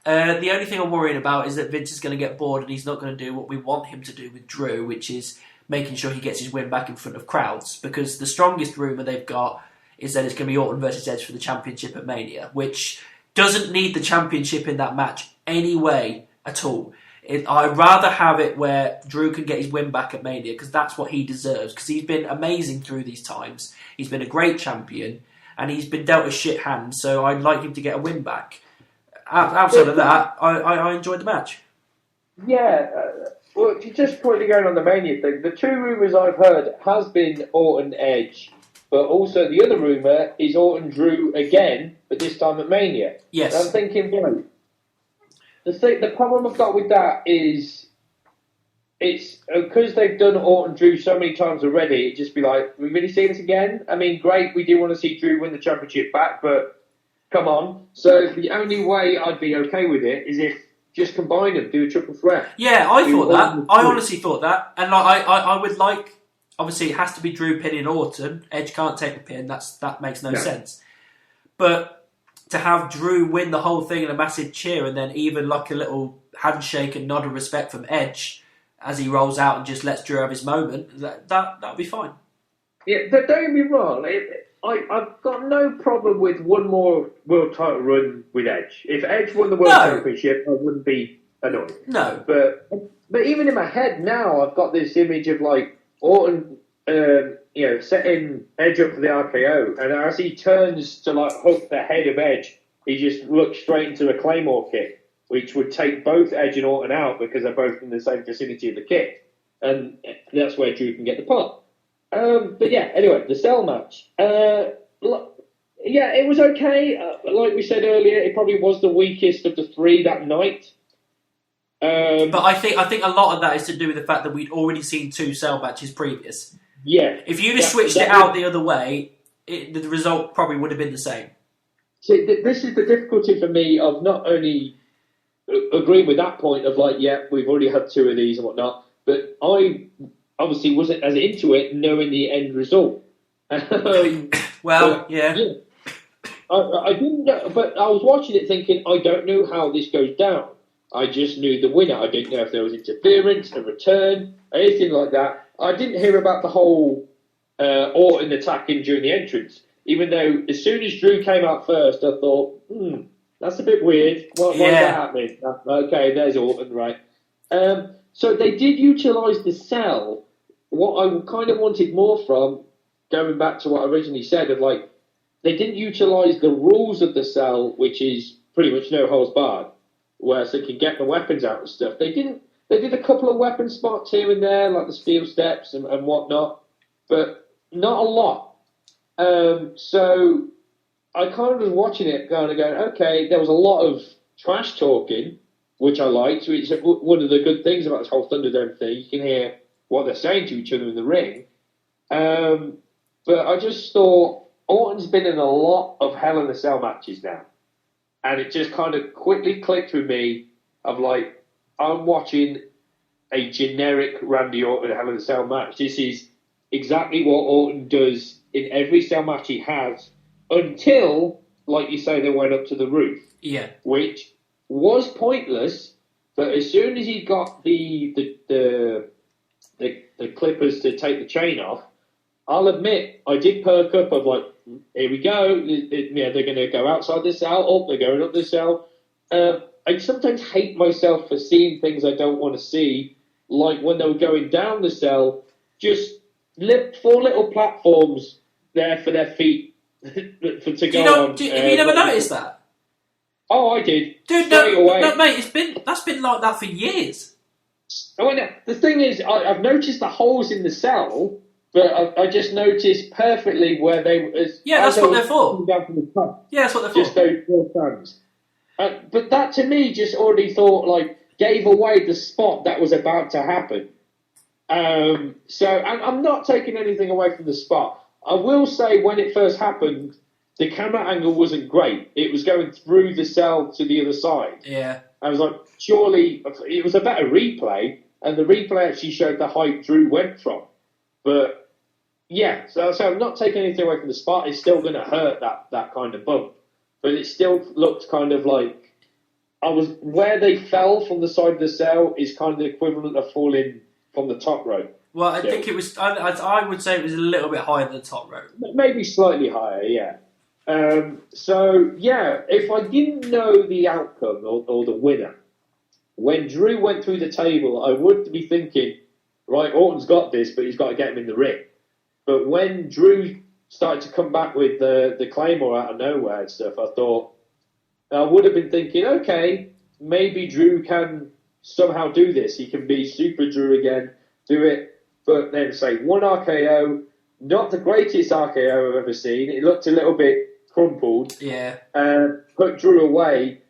The only thing I'm worrying about is that Vince is going to get bored and he's not going to do what we want him to do with Drew, which is making sure he gets his win back in front of crowds, because the strongest rumour they've got is that it's going to be Orton versus Edge for the championship at Mania, which doesn't need the championship in that match anyway at all. I'd rather have it where Drew can get his win back at Mania, because that's what he deserves, because he's been amazing through these times. He's been a great champion, and he's been dealt a shit hand, so I'd like him to get a win back. Outside of that, I enjoyed the match. Yeah, well, just quickly going on the Mania thing, the 2 rumours I've heard has been Orton Edge, but also the other rumour is Orton Drew again, but this time at Mania. Yes. And I'm thinking, well, the problem I've got with that is it's because they've done Orton Drew so many times already, it'd just be like, we really see this again? I mean, great, we do want to see Drew win the championship back, but come on. So the only way I'd be okay with it is if just combine them, do a triple threat. Yeah, I thought that. I honestly thought that. And I would like, obviously it has to be Drew pinning Orton. Edge can't take the pin, that makes no sense. But to have Drew win the whole thing in a massive cheer, and then even like a little handshake and nod of respect from Edge as he rolls out and just lets Drew have his moment, that'll be fine. Yeah, don't get me wrong. I've got no problem with one more world title run with Edge. If Edge won the world championship, I wouldn't be annoyed. No. But even in my head now, I've got this image of like Orton, setting Edge up for the RKO, and as he turns to like hook the head of Edge, he just looks straight into a Claymore kick, which would take both Edge and Orton out because they're both in the same vicinity of the kick, and that's where Drew can get the pop. But yeah, anyway, the cell match. Yeah, it was okay. Like we said earlier, it probably was the weakest of the 3 that night. But I think a lot of that is to do with the fact that we'd already seen 2 cell matches previous. Yeah. If you'd have switched it out the other way, the result probably would have been the same. See, this is the difficulty for me of not only agreeing with that point of like, yeah, we've already had 2 of these and whatnot, but I obviously wasn't as into it knowing the end result. Well, yeah. I didn't know, but I was watching it thinking, I don't know how this goes down. I just knew the winner. I didn't know if there was interference, a return, anything like that. I didn't hear about the whole Orton attacking during the entrance, even though as soon as Drew came out first, I thought, that's a bit weird. Why is that happening? Okay, there's Orton, right. So they did utilise the cell. What I kind of wanted more from, going back to what I originally said, of like, they didn't utilise the rules of the cell, which is pretty much no holds barred, where so they can get the weapons out and stuff. They didn't. They did a couple of weapon spots here and there, like the steel steps and whatnot, but not a lot. So I kind of was watching it going, okay, there was a lot of trash talking, which I liked. It's one of the good things about this whole Thunderdome thing. You can hear what they're saying to each other in the ring. But I just thought Orton's been in a lot of Hell in a Cell matches now. And it just kind of quickly clicked with me of like, I'm watching a generic Randy Orton Hell in a Cell match. This is exactly what Orton does in every cell match he has until, like you say, they went up to the roof. Yeah. Which was pointless, but as soon as he got the clippers to take the chain off, I'll admit, I did perk up of like, here we go. They're going to go outside the cell. Oh, they're going up the cell. I sometimes hate myself for seeing things I don't want to see, like when they were going down the cell, just 4 little platforms there for their feet to go on. Have you never noticed that? Oh, I did. Dude, no, mate, that's been like that for years. Oh, no. The thing is, I've noticed the holes in the cell, but I just noticed perfectly where they... that's what they're for. Yeah, that's what they're for. Just those 4 fans. But that, to me, just already thought, like, gave away the spot that was about to happen. So, and I'm not taking anything away from the spot. I will say, when it first happened, the camera angle wasn't great. It was going through the cell to the other side. Yeah. I was like, surely... It was a better replay, and the replay actually showed the height Drew went from. But, yeah, so I'm not taking anything away from the spot. It's still going to hurt that kind of bump. But it still looked kind of like... Where they fell from the side of the cell is kind of the equivalent of falling from the top rope. Well, I think it was... I would say it was a little bit higher than the top rope. Maybe slightly higher, yeah. So, yeah, if I didn't know the outcome or the winner, when Drew went through the table, I would be thinking... Right, Orton's got this, but he's got to get him in the ring. But when Drew started to come back with the Claymore out of nowhere and stuff, I would have been thinking, okay, maybe Drew can somehow do this. He can be Super Drew again, do it. But then say, 1 RKO, not the greatest RKO I've ever seen. It looked a little bit crumpled. Yeah. Put Drew away.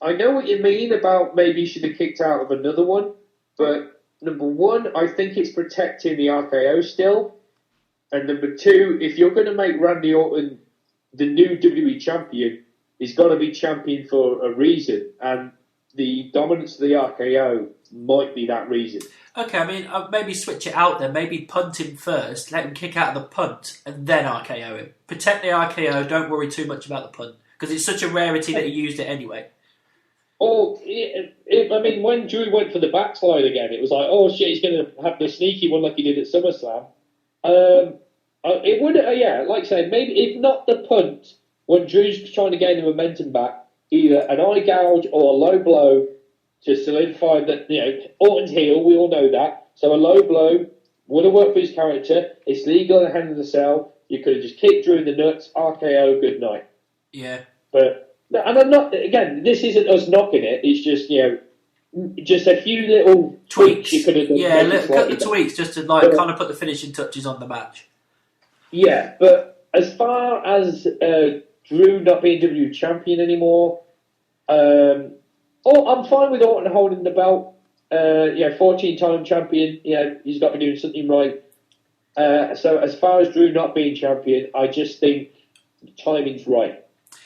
I know what you mean about maybe he should have kicked out of another one, but... Number 1, I think it's protecting the RKO still. And number 2, if you're going to make Randy Orton the new WWE champion, he's got to be champion for a reason. And the dominance of the RKO might be that reason. Okay, I mean, maybe switch it out then. Maybe punt him first, let him kick out of the punt, and then RKO him. Protect the RKO, don't worry too much about the punt. Because it's such a rarity that he used it anyway. Or, I mean, when Drew went for the backslide again, it was like, oh shit, he's going to have the sneaky one like he did at SummerSlam. It would, yeah, like I said, maybe if not the punt, when Drew's trying to gain the momentum back, either an eye gouge or a low blow to solidify that, Orton's heel, we all know that. So a low blow would have worked for his character. It's legal in the hand of the cell. You could have just kicked Drew in the nuts, RKO, good night. Yeah. But... And I'm not, again, this isn't us knocking it, it's just, just a few little tweaks you could have done. Yeah, cut the tweaks just to, kind of put the finishing touches on the match. Yeah, but as far as Drew not being WWE champion anymore, I'm fine with Orton holding the belt. 14-time champion, he's got to be doing something right. So as far as Drew not being champion, I just think the timing's right.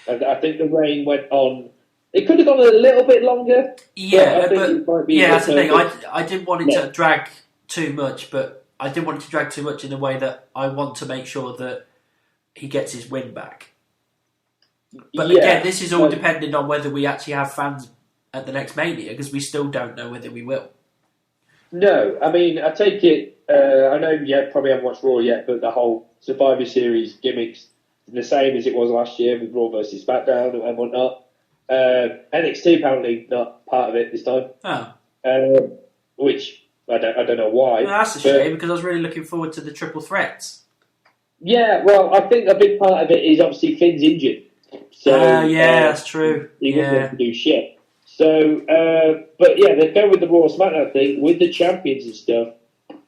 I think the reign went on. It could have gone a little bit longer. Yeah, but that's the thing. I didn't want it to drag too much, but I didn't want it to drag too much in a way that I want to make sure that he gets his win back. But again, this is all dependent on whether we actually have fans at the next Mania, because we still don't know whether we will. No, I mean, I take it. I know you probably haven't watched Raw yet, but the whole Survivor Series gimmicks. The same as it was last year with Raw versus SmackDown and whatnot. NXT apparently not part of it this time. Oh. Which I don't know why. Well, that's a shame because I was really looking forward to the triple threats. Yeah, well, I think a big part of it is obviously Finn's injured. So that's true. He wouldn't have to do shit. So, but yeah, they go with the Raw SmackDown thing with the champions and stuff.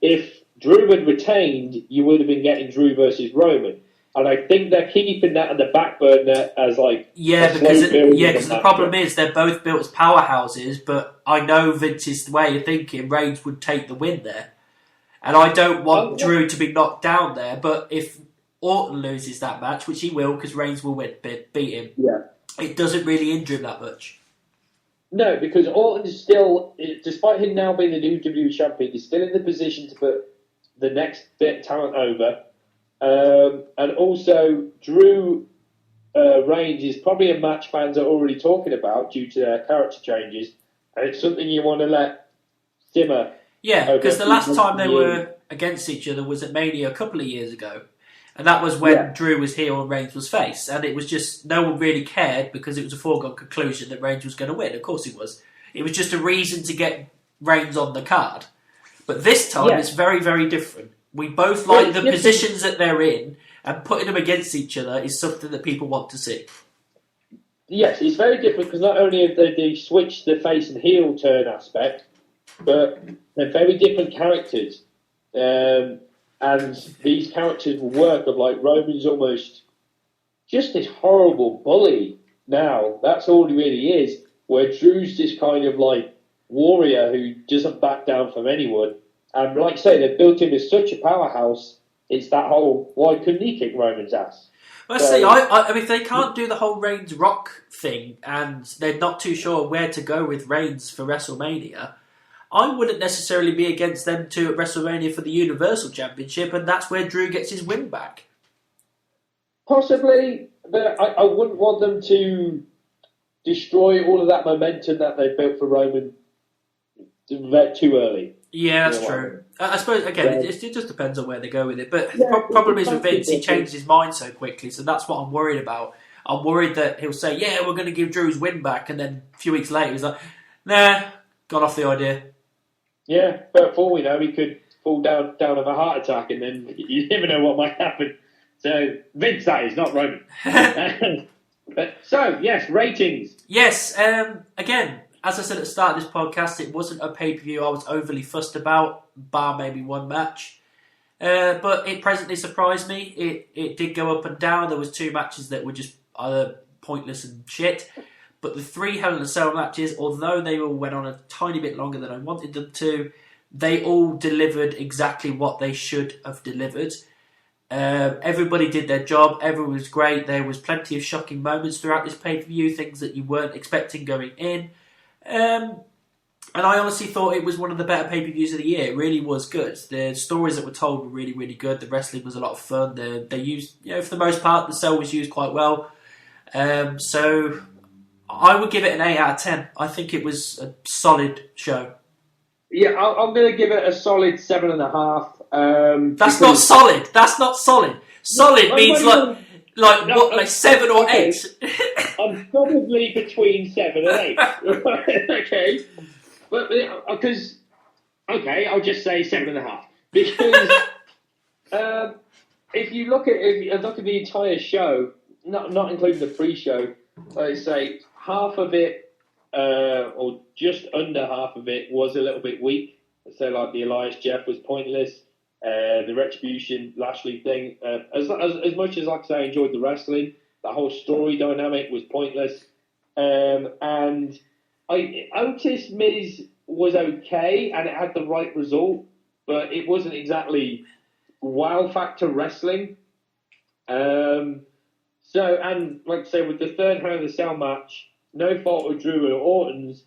If Drew had retained, you would have been getting Drew versus Roman. And I think they're keeping that on the back burner as because the problem is they're both built as powerhouses, but I know Vince's way of thinking, Reigns would take the win there. And I don't want Drew to be knocked down there, but if Orton loses that match, which he will, because Reigns will beat him, it doesn't really injure him that much. No, because Orton is still, despite him now being the new WWE champion, he's still in the position to put the next bit of talent over. And also, Drew Reigns is probably a match fans are already talking about due to their character changes. And it's something you want to let simmer. Yeah, because the last time they were against each other was at Mania a couple of years ago. And that was when Drew was heel and Reigns was face. And it was just, no one really cared because it was a foregone conclusion that Reigns was going to win. Of course he was. It was just a reason to get Reigns on the card. But this time it's very, very different. We both like the positions that they're in, and putting them against each other is something that people want to see. Yes, it's very different because not only have they switched the face and heel turn aspect, but they're very different characters. And these characters will work of like Roman's almost just this horrible bully now. That's all he really is. Where Drew's this kind of like warrior who doesn't back down from anyone. And like I say, they've built him as such a powerhouse. It's that whole, why couldn't he kick Roman's ass? Well, see, I mean, if they can't do the whole Reigns Rock thing and they're not too sure where to go with Reigns for WrestleMania, I wouldn't necessarily be against them to at WrestleMania for the Universal Championship, and that's where Drew gets his win back. Possibly, but I wouldn't want them to destroy all of that momentum that they've built for Roman too early. Yeah, that's true. I suppose, again, it just depends on where they go with it. But the problem is with Vince, he changes his mind so quickly, so that's what I'm worried about. I'm worried that he'll say, yeah, we're going to give Drew's win back, and then a few weeks later he's like, nah, gone off the idea. Yeah, but before we know, he could fall down of a heart attack, and then you never know what might happen. So, Vince, that is, not Roman. So, yes, ratings. Yes, again, as I said at the start of this podcast, it wasn't a pay-per-view I was overly fussed about, bar maybe one match. But it presently surprised me. It did go up and down. There was two matches that were just either pointless and shit. But the three Hell in a Cell matches, although they all went on a tiny bit longer than I wanted them to, they all delivered exactly what they should have delivered. Everybody did their job. Everyone was great. There was plenty of shocking moments throughout this pay-per-view, things that you weren't expecting going in. And I honestly thought it was one of the better pay-per-views of the year. It really was good. The stories that were told were really, really good. The wrestling was a lot of fun. They used, for the most part, the cell was used quite well. So I would give it an 8 out of 10. I think it was a solid show. Yeah, I'm going to give it a solid 7.5. That's not solid. That's not solid. Solid means like 7 or 8. I'm probably between 7 and 8. Okay. But because, I'll just say 7.5. Because if you look at the entire show, not including the pre-show, I'd say half of it, or just under half of it, was a little bit weak. So, like the Elias Jeff was pointless. The Retribution Lashley thing, as much as like I say, I enjoyed the wrestling, the whole story dynamic was pointless. And Otis Miz was okay, and it had the right result, but it wasn't exactly wow factor wrestling. So, and like I say, with the third Hell in a Cell match, no fault of Drew or Orton's,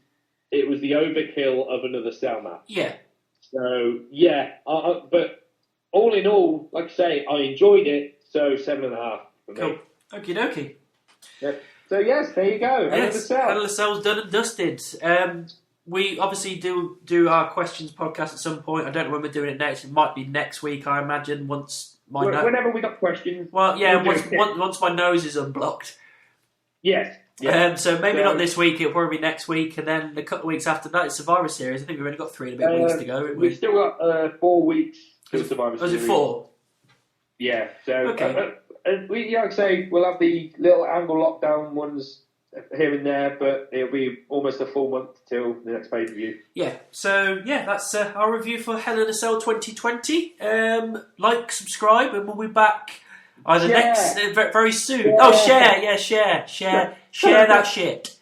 it was the overkill of another Cell match. Yeah. So, yeah, but all in all, like I say, I enjoyed it, so 7.5 for me. Cool. Okie dokie. Yep. So, yes, there you go. Hell in a Cell. Hell in a Cell's done and dusted. We obviously do our questions podcast at some point. I don't know when we're doing it next. It might be next week, I imagine, once my whenever we got questions. Well, yeah, once my nose is unblocked. Yes. So maybe not this week, it'll probably be next week, and then a couple of weeks after that, it's Survivor Series. I think we've only got 3 and a bit weeks to go. We've still got 4 weeks till Survivor Series. Was it 4? Yeah, so okay. Like I say, we'll have the little angle lockdown ones here and there, but it'll be almost a full month till the next pay-per-view. Yeah, so that's our review for Hell in a Cell 2020. Like, subscribe, and we'll be back either very soon. Yeah. Oh, share that shit.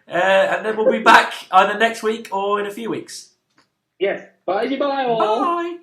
And then we'll be back either next week or in a few weeks. Yes. Bye all. Bye.